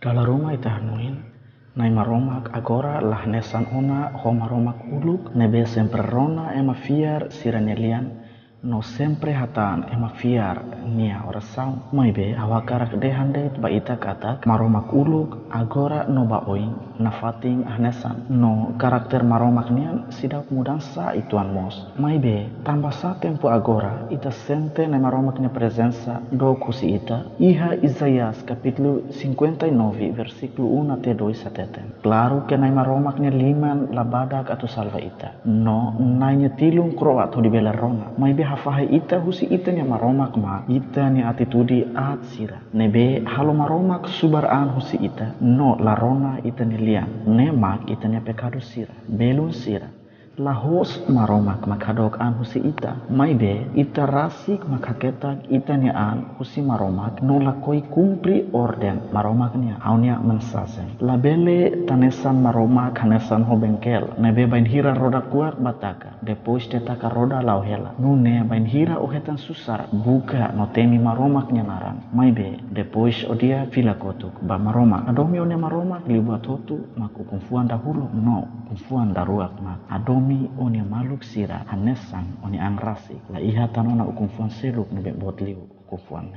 Dalam rumah ita hanuin, nai maromak agora lah nesan ona ho maromak uluk nebe sempre rona ema fiar siranelian no sempre hatan ema fiar nia oração maibe awakarak de hande ba ita katak maromak uluk agora no ba oin na fating ahnesan no karakter maromak nian sidak mudança ituan mos maibe tambah sa tempo agora ita sente na maromak nia presença do kusi ita iha Isaías capítulo 59 versículo 1 até 2 satetem claro que na maromak nia liman labadak atau salva ita no nanya tilung kroat ho di bela rona maibe hafahai ita husi ita nia maromak ma ita nia atitudi at sira nebe halo maromak subar an husi ita no la rona ita nia lian ne mak ita nia pekado sira belun sira la hos maromak makadok an husi ita maibe ita rasik makaketak ita nia an husi maromak no la koi kumpri orden maromak nia aunia mensasen la bele tanesan maromak hanesan ho bengkel nebe bain hira roda kuat bataka depois tetaka roda lauhela nune bain hira ohetan susar buka no temi maromak nia naran maibe depois odia vila kotuk ba maromak adomi onia maromak libuat hotu maku kumfuan dahulu no kumfuan daruak mak adomi onia maluk sira hanesan onia angrasi la iha tanona ukumfuan seluk nebe botliu kumfuan